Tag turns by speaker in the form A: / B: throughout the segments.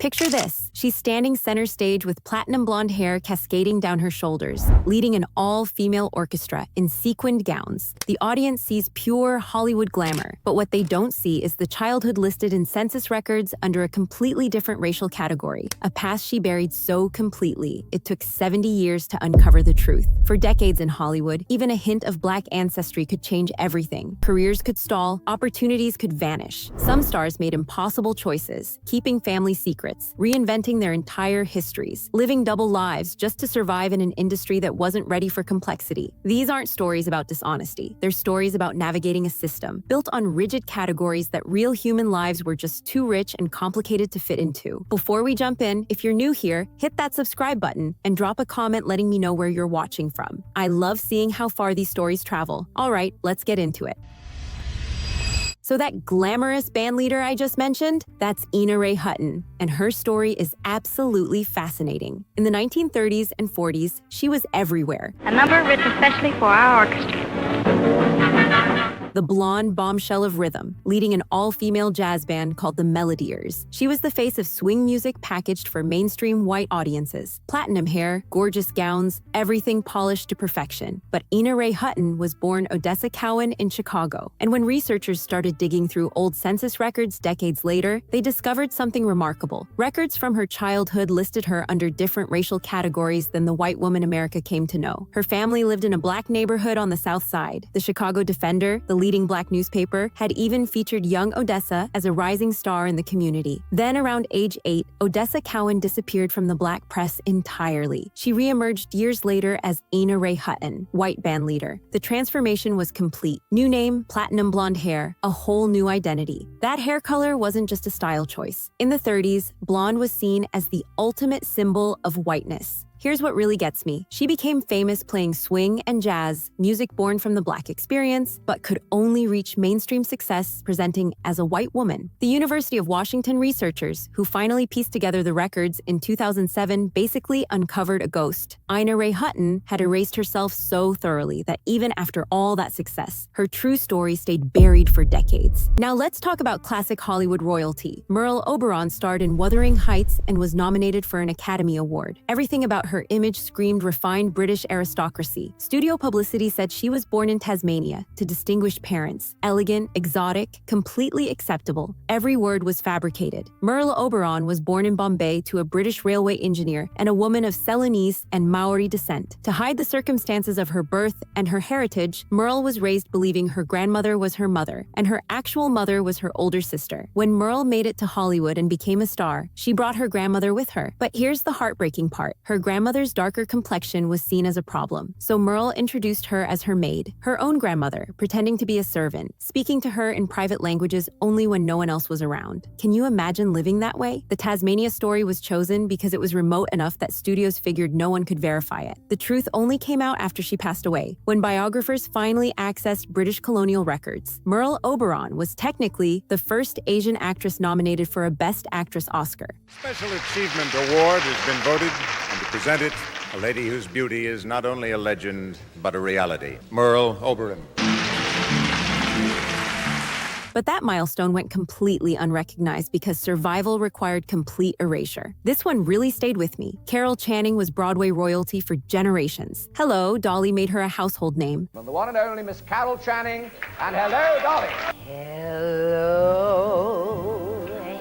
A: Picture this. She's standing center stage with platinum blonde hair cascading down her shoulders, leading an all-female orchestra in sequined gowns. The audience sees pure Hollywood glamour, but what they don't see is the childhood listed in census records under a completely different racial category, a past she buried so completely it took 70 years to uncover the truth. For decades in Hollywood, even a hint of Black ancestry could change everything. Careers could stall, opportunities could vanish. Some stars made impossible choices, keeping family secrets, reinventing their entire histories, living double lives just to survive in an industry that wasn't ready for complexity. These aren't stories about dishonesty. They're stories about navigating a system built on rigid categories that real human lives were just too rich and complicated to fit into. Before we jump in, if you're new here, hit that subscribe button and drop a comment letting me know where you're watching from. I love seeing how far these stories travel. All right, let's get into it. So that glamorous bandleader I just mentioned, that's Ina Ray Hutton, and her story is absolutely fascinating. In the 1930s and 40s, she was everywhere.
B: A number written especially for our orchestra.
A: The blonde bombshell of rhythm, leading an all-female jazz band called the Melodiers. She was the face of swing music packaged for mainstream white audiences. Platinum hair, gorgeous gowns, everything polished to perfection. But Ina Ray Hutton was born Odessa Cowan in Chicago. And when researchers started digging through old census records decades later, they discovered something remarkable. Records from her childhood listed her under different racial categories than the white woman America came to know. Her family lived in a Black neighborhood on the South Side. The Chicago Defender, the leading Black newspaper, had even featured young Odessa as a rising star in the community. Then around age 8, Odessa Cowan disappeared from the Black press entirely. She reemerged years later as Ina Ray Hutton, white band leader. The transformation was complete. New name, platinum blonde hair, a whole new identity. That hair color wasn't just a style choice. In the 30s, blonde was seen as the ultimate symbol of whiteness. Here's what really gets me. She became famous playing swing and jazz, music born from the Black experience, but could only reach mainstream success presenting as a white woman. The University of Washington researchers, who finally pieced together the records in 2007, basically uncovered a ghost. Ina Ray Hutton had erased herself so thoroughly that even after all that success, her true story stayed buried for decades. Now let's talk about classic Hollywood royalty. Merle Oberon starred in Wuthering Heights and was nominated for an Academy Award. Everything about her image screamed refined British aristocracy. Studio publicity said she was born in Tasmania to distinguished parents. Elegant, exotic, completely acceptable. Every word was fabricated. Merle Oberon was born in Bombay to a British railway engineer and a woman of Ceylonese and Maori descent. To hide the circumstances of her birth and her heritage, Merle was raised believing her grandmother was her mother, and her actual mother was her older sister. When Merle made it to Hollywood and became a star, she brought her grandmother with her. But here's the heartbreaking part. Her grandmother's darker complexion was seen as a problem, so Merle introduced her as her maid, her own grandmother, pretending to be a servant, speaking to her in private languages only when no one else was around. Can you imagine living that way? The Tasmania story was chosen because it was remote enough that studios figured no one could verify it. The truth only came out after she passed away, when biographers finally accessed British colonial records. Merle Oberon was technically the first Asian actress nominated for a Best Actress Oscar.
C: Special Achievement Award has been voted, and to present it, a lady whose beauty is not only a legend, but a reality. Merle Oberon.
A: But that milestone went completely unrecognized because survival required complete erasure. This one really stayed with me. Carol Channing was Broadway royalty for generations. Hello, Dolly made her a household name.
D: From the one and only Miss Carol Channing, and hello, Dolly.
B: Hello,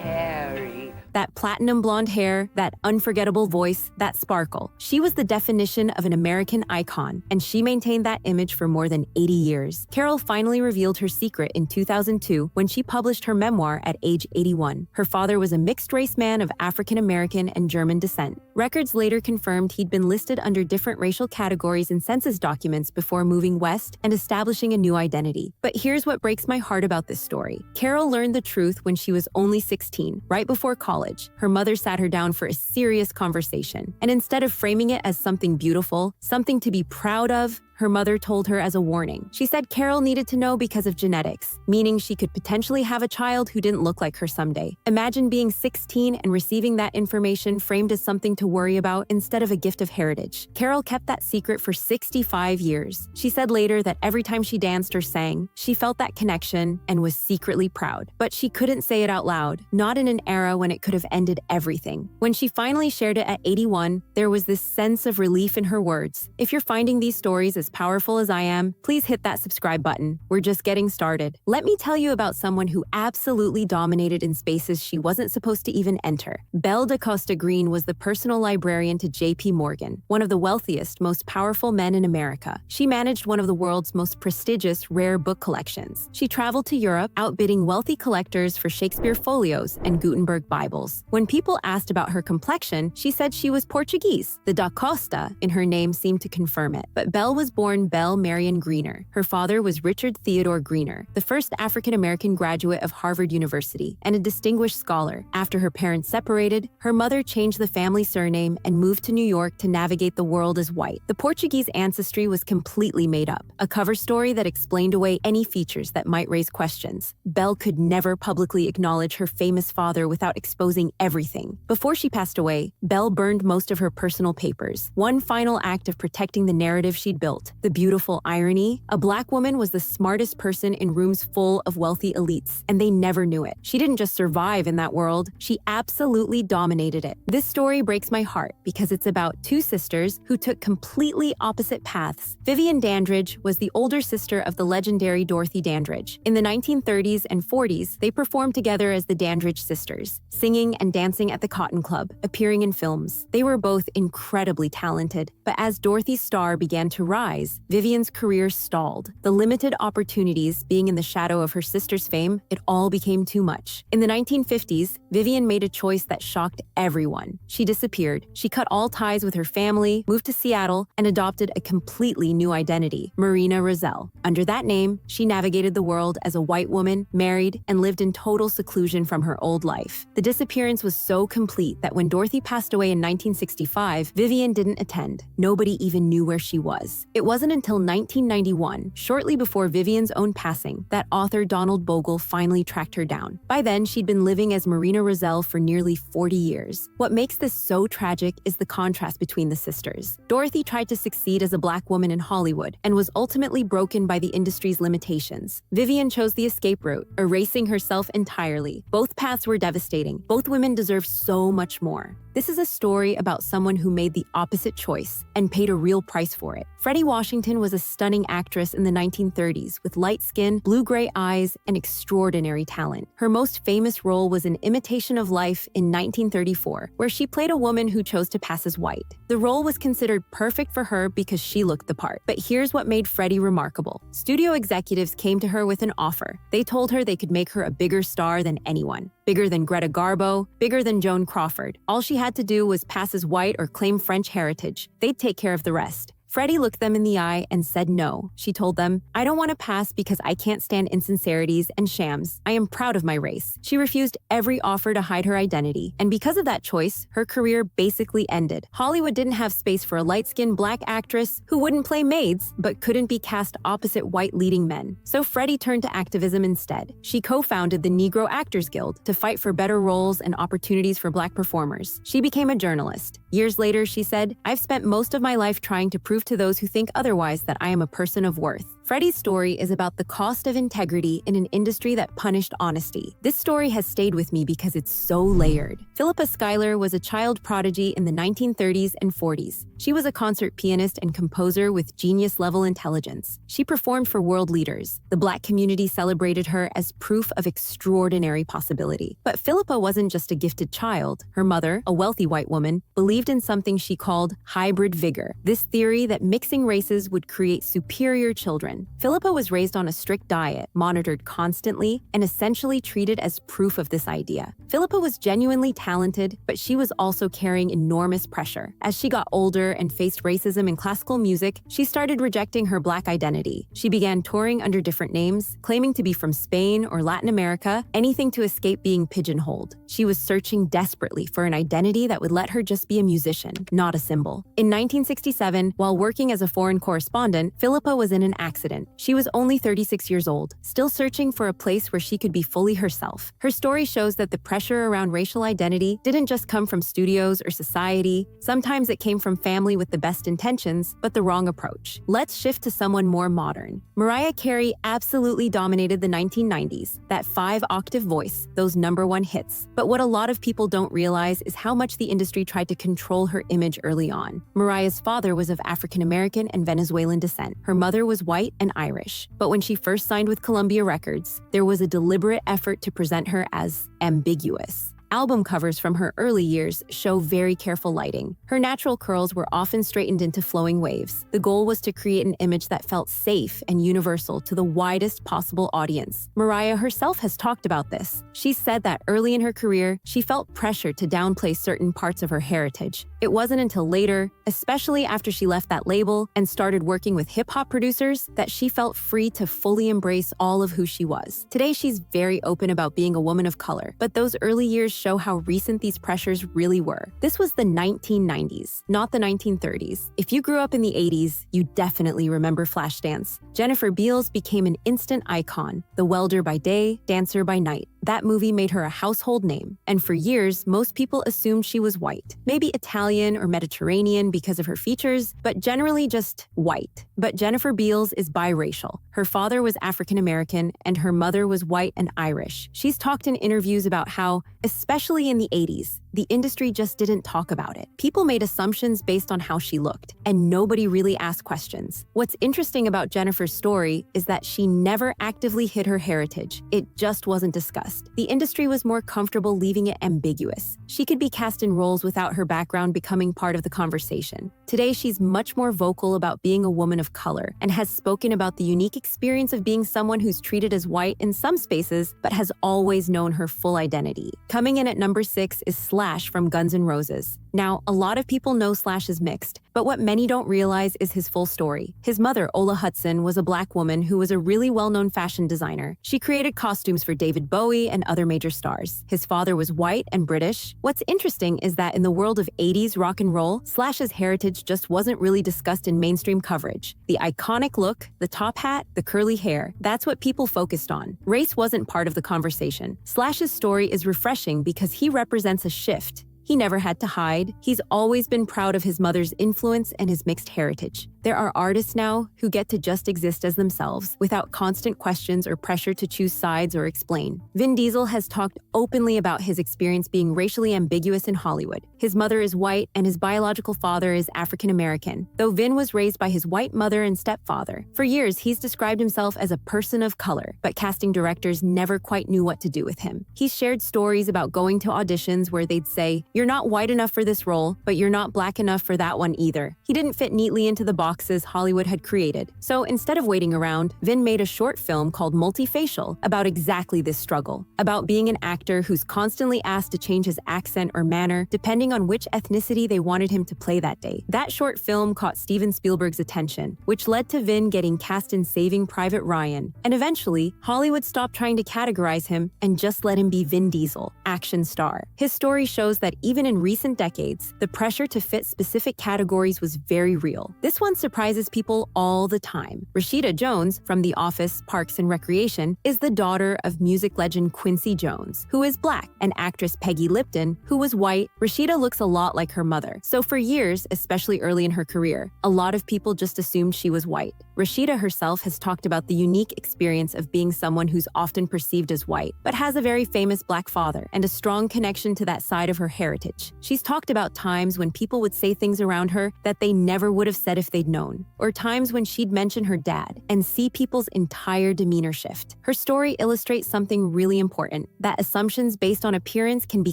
B: Harry.
A: That platinum blonde hair, that unforgettable voice, that sparkle. She was the definition of an American icon, and she maintained that image for more than 80 years. Carol finally revealed her secret in 2002 when she published her memoir at age 81. Her father was a mixed-race man of African American and German descent. Records later confirmed he'd been listed under different racial categories in census documents before moving west and establishing a new identity. But here's what breaks my heart about this story. Carol learned the truth when she was only 16, right before college. Her mother sat her down for a serious conversation, and instead of framing it as something beautiful, something to be proud of, her mother told her as a warning. She said Carol needed to know because of genetics, meaning she could potentially have a child who didn't look like her someday. Imagine being 16 and receiving that information framed as something to worry about instead of a gift of heritage. Carol kept that secret for 65 years. She said later that every time she danced or sang, she felt that connection and was secretly proud. But she couldn't say it out loud, not in an era when it could have ended everything. When she finally shared it at 81, there was this sense of relief in her words. If you're finding these stories as powerful as I am, please hit that subscribe button. We're just getting started. Let me tell you about someone who absolutely dominated in spaces she wasn't supposed to even enter. Belle de Costa Greene was the personal librarian to J.P. Morgan, one of the wealthiest, most powerful men in America. She managed one of the world's most prestigious rare book collections. She traveled to Europe, outbidding wealthy collectors for Shakespeare folios and Gutenberg Bibles. When people asked about her complexion, she said she was Portuguese. The da Costa in her name seemed to confirm it. But Belle was born Belle Marion Greener. Her father was Richard Theodore Greener, the first African-American graduate of Harvard University and a distinguished scholar. After her parents separated, her mother changed the family surname and moved to New York to navigate the world as white. The Portuguese ancestry was completely made up, a cover story that explained away any features that might raise questions. Belle could never publicly acknowledge her famous father without exposing everything. Before she passed away, Belle burned most of her personal papers, one final act of protecting the narrative she'd built. The beautiful irony: a black woman was the smartest person in rooms full of wealthy elites, and they never knew it. She didn't just survive in that world, she absolutely dominated it. This story breaks my heart because it's about two sisters who took completely opposite paths. Vivian Dandridge was the older sister of the legendary Dorothy Dandridge. In the 1930s and 40s, they performed together as the Dandridge sisters, singing and dancing at the Cotton Club, appearing in films. They were both incredibly talented, but as Dorothy's star began to rise, Vivian's career stalled. The limited opportunities being in the shadow of her sister's fame, it all became too much. In the 1950s, Vivian made a choice that shocked everyone. She disappeared. She cut all ties with her family, moved to Seattle, and adopted a completely new identity, Marina Roselle. Under that name, she navigated the world as a white woman, married, and lived in total seclusion from her old life. The disappearance was so complete that when Dorothy passed away in 1965, Vivian didn't attend. Nobody even knew where she was. It wasn't until 1991, shortly before Vivian's own passing, that author Donald Bogle finally tracked her down. By then, she'd been living as Marina Roselle for nearly 40 years. What makes this so tragic is the contrast between the sisters. Dorothy tried to succeed as a black woman in Hollywood and was ultimately broken by the industry's limitations. Vivian chose the escape route, erasing herself entirely. Both paths were devastating. Both women deserve so much more. This is a story about someone who made the opposite choice and paid a real price for it. Fredi Washington was a stunning actress in the 1930s with light skin, blue-gray eyes, and extraordinary talent. Her most famous role was in Imitation of Life in 1934, where she played a woman who chose to pass as white. The role was considered perfect for her because she looked the part. But here's what made Fredi remarkable. Studio executives came to her with an offer. They told her they could make her a bigger star than anyone. Bigger than Greta Garbo, bigger than Joan Crawford. All she had to do was pass as white or claim French heritage. They'd take care of the rest. Fredi looked them in the eye and said no. She told them, "I don't want to pass because I can't stand insincerities and shams. I am proud of my race." She refused every offer to hide her identity, and because of that choice, her career basically ended. Hollywood didn't have space for a light-skinned black actress who wouldn't play maids but couldn't be cast opposite white leading men. So Fredi turned to activism instead. She co-founded the Negro Actors Guild to fight for better roles and opportunities for black performers. She became a journalist. Years later, she said, "I've spent most of my life trying to prove to those who think otherwise that I am a person of worth." Fredi's story is about the cost of integrity in an industry that punished honesty. This story has stayed with me because it's so layered. Philippa Schuyler was a child prodigy in the 1930s and 40s. She was a concert pianist and composer with genius-level intelligence. She performed for world leaders. The Black community celebrated her as proof of extraordinary possibility. But Philippa wasn't just a gifted child. Her mother, a wealthy white woman, believed in something she called hybrid vigor, this theory that mixing races would create superior children. children. Philippa was raised on a strict diet, monitored constantly, and essentially treated as proof of this idea. Philippa was genuinely talented, but she was also carrying enormous pressure. As she got older and faced racism in classical music, she started rejecting her Black identity. She began touring under different names, claiming to be from Spain or Latin America, anything to escape being pigeonholed. She was searching desperately for an identity that would let her just be a musician, not a symbol. In 1967, while working as a foreign correspondent, Philippa was in an accident. She was only 36 years old, still searching for a place where she could be fully herself. Her story shows that the pressure around racial identity didn't just come from studios or society. Sometimes it came from family with the best intentions, but the wrong approach. Let's shift to someone more modern. Mariah Carey absolutely dominated the 1990s, that 5-octave voice, those #1 hits. But what a lot of people don't realize is how much the industry tried to control her image early on. Mariah's father was of African American and Venezuelan descent. Her mother was white and Irish. But when she first signed with Columbia Records, there was a deliberate effort to present her as ambiguous. Album covers from her early years show very careful lighting. Her natural curls were often straightened into flowing waves. The goal was to create an image that felt safe and universal to the widest possible audience. Mariah herself has talked about this. She said that early in her career, she felt pressure to downplay certain parts of her heritage. It wasn't until later, especially after she left that label and started working with hip-hop producers, that she felt free to fully embrace all of who she was. Today, she's very open about being a woman of color, but those early years show how recent these pressures really were. This was the 1990s, not the 1930s. If you grew up in the 80s, you definitely remember Flashdance. Jennifer Beals became an instant icon, the welder by day, dancer by night. That movie made her a household name, and for years, most people assumed she was white. Maybe Italian or Mediterranean because of her features, but generally just white. But Jennifer Beals is biracial. Her father was African American, and her mother was white and Irish. She's talked in interviews about how, especially in the 80s, the industry just didn't talk about it. People made assumptions based on how she looked, and nobody really asked questions. What's interesting about Jennifer's story is that she never actively hid her heritage. It just wasn't discussed. The industry was more comfortable leaving it ambiguous. She could be cast in roles without her background becoming part of the conversation. Today, she's much more vocal about being a woman of color and has spoken about the unique experience of being someone who's treated as white in some spaces, but has always known her full identity. Coming in at number 6 is Slash from Guns N' Roses. Now, a lot of people know Slash is mixed, but what many don't realize is his full story. His mother, Ola Hudson, was a Black woman who was a really well-known fashion designer. She created costumes for David Bowie and other major stars. His father was white and British. What's interesting is that in the world of 80s rock and roll, Slash's heritage just wasn't really discussed in mainstream coverage. The iconic look, the top hat, the curly hair, that's what people focused on. Race wasn't part of the conversation. Slash's story is refreshing because he represents a shift. He never had to hide. He's always been proud of his mother's influence and his mixed heritage. There are artists now who get to just exist as themselves without constant questions or pressure to choose sides or explain. Vin Diesel has talked openly about his experience being racially ambiguous in Hollywood. His mother is white and his biological father is African American, though Vin was raised by his white mother and stepfather. For years, he's described himself as a person of color, but casting directors never quite knew what to do with him. He's shared stories about going to auditions where they'd say, "You're not white enough for this role, but you're not Black enough for that one either." He didn't fit neatly into the boxes Hollywood had created. So instead of waiting around, Vin made a short film called Multifacial about exactly this struggle, about being an actor who's constantly asked to change his accent or manner depending on which ethnicity they wanted him to play that day. That short film caught Steven Spielberg's attention, which led to Vin getting cast in Saving Private Ryan. And eventually, Hollywood stopped trying to categorize him and just let him be Vin Diesel, action star. His story shows that even in recent decades, the pressure to fit specific categories was very real. This one surprises people all the time. Rashida Jones, from The Office, Parks and Recreation, is the daughter of music legend Quincy Jones, who is Black, and actress Peggy Lipton, who was white. Rashida looks a lot like her mother. So for years, especially early in her career, a lot of people just assumed she was white. Rashida herself has talked about the unique experience of being someone who's often perceived as white, but has a very famous Black father and a strong connection to that side of her heritage. She's talked about times when people would say things around her that they never would have said if they stayed known, or times when she'd mention her dad and see people's entire demeanor shift. Her story illustrates something really important, that assumptions based on appearance can be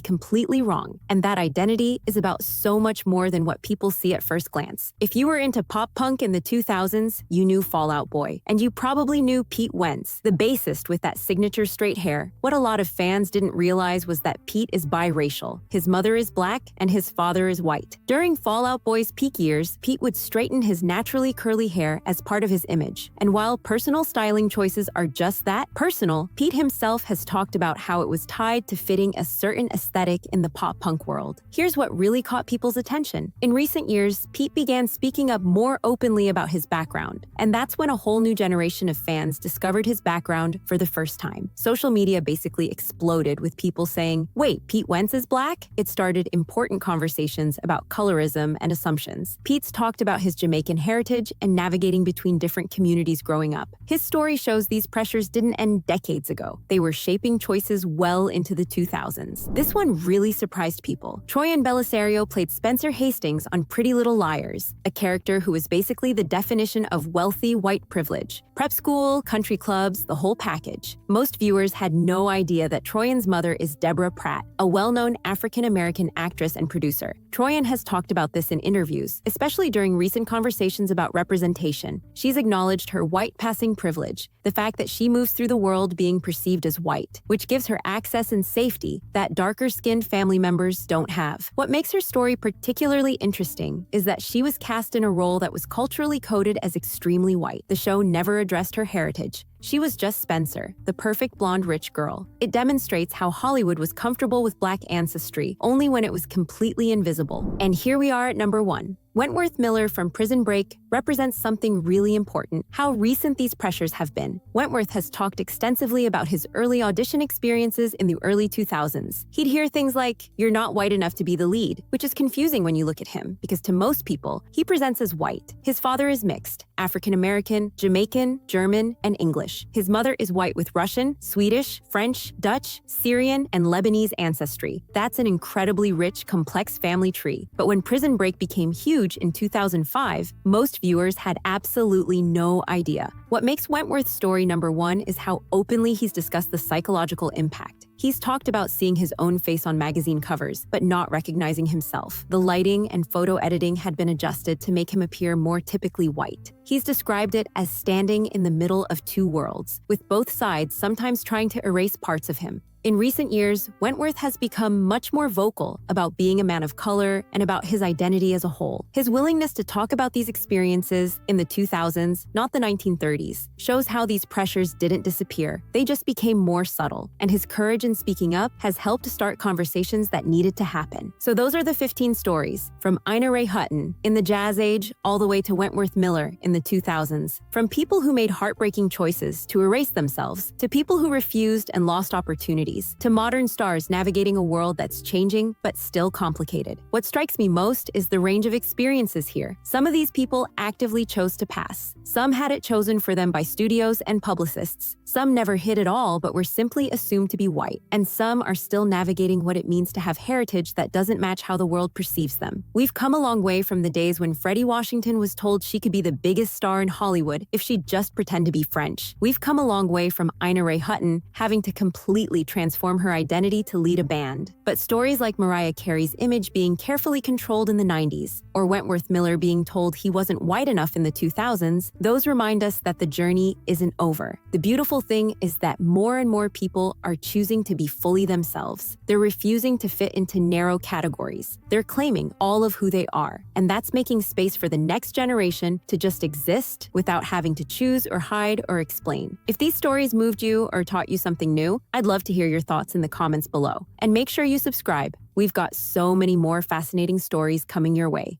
A: completely wrong, and that identity is about so much more than what people see at first glance. If you were into pop punk in the 2000s, you knew Fall Out Boy, and you probably knew Pete Wentz, the bassist with that signature straight hair. What a lot of fans didn't realize was that Pete is biracial. His mother is black and his father is white. During Fall Out Boy's peak years, Pete would straighten his naturally curly hair as part of his image. And while personal styling choices are just that, personal, Pete himself has talked about how it was tied to fitting a certain aesthetic in the pop punk world. Here's what really caught people's attention. In recent years, Pete began speaking up more openly about his background, and that's when a whole new generation of fans discovered his background for the first time. Social media basically exploded with people saying, "Wait, Pete Wentz is black?" It started important conversations about colorism and assumptions. Pete's talked about his Jamaican heritage and navigating between different communities growing up. His story shows these pressures didn't end decades ago. They were shaping choices well into the 2000s. This one really surprised people. Troian Bellisario played Spencer Hastings on Pretty Little Liars, a character who was basically the definition of wealthy white privilege. Prep school, country clubs, the whole package. Most viewers had no idea that Troian's mother is Deborah Pratt, a well-known African-American actress and producer. Troian has talked about this in interviews, especially during recent conversations about representation. She's acknowledged her white-passing privilege, the fact that she moves through the world being perceived as white, which gives her access and safety that darker-skinned family members don't have. What makes her story particularly interesting is that she was cast in a role that was culturally coded as extremely white. The show never addressed her heritage. She was just Spencer, the perfect blonde rich girl. It demonstrates how Hollywood was comfortable with Black ancestry only when it was completely invisible. And here we are at number 1. Wentworth Miller from Prison Break represents something really important: how recent these pressures have been. Wentworth has talked extensively about his early audition experiences in the early 2000s. He'd hear things like, "You're not white enough to be the lead," which is confusing when you look at him, because to most people, he presents as white. His father is mixed: African-American, Jamaican, German, and English. His mother is white with Russian, Swedish, French, Dutch, Syrian, and Lebanese ancestry. That's an incredibly rich, complex family tree. But when Prison Break became huge in 2005, most viewers had absolutely no idea. What makes Wentworth's story number 1 is how openly he's discussed the psychological impact. He's talked about seeing his own face on magazine covers, but not recognizing himself. The lighting and photo editing had been adjusted to make him appear more typically white. He's described it as standing in the middle of two worlds, with both sides sometimes trying to erase parts of him. In recent years, Wentworth has become much more vocal about being a man of color and about his identity as a whole. His willingness to talk about these experiences in the 2000s, not the 1930s, shows how these pressures didn't disappear. They just became more subtle, and his courage in speaking up has helped to start conversations that needed to happen. So those are the 15 stories, from Ina Ray Hutton in the Jazz Age all the way to Wentworth Miller in the 2000s. From people who made heartbreaking choices to erase themselves, to people who refused and lost opportunities, to modern stars navigating a world that's changing but still complicated. What strikes me most is the range of experiences here. Some of these people actively chose to pass. Some had it chosen for them by studios and publicists. Some never hit at all but were simply assumed to be white. And some are still navigating what it means to have heritage that doesn't match how the world perceives them. We've come a long way from the days when Fredi Washington was told she could be the biggest star in Hollywood if she'd just pretend to be French. We've come a long way from Ina Ray Hutton having to completely transform her identity to lead a band. But stories like Mariah Carey's image being carefully controlled in the 90s, or Wentworth Miller being told he wasn't white enough in the 2000s, those remind us that the journey isn't over. The beautiful thing is that more and more people are choosing to be fully themselves. They're refusing to fit into narrow categories. They're claiming all of who they are, and that's making space for the next generation to just exist without having to choose or hide or explain. If these stories moved you or taught you something new, I'd love to hear your thoughts in the comments below. And make sure you subscribe. We've got so many more fascinating stories coming your way.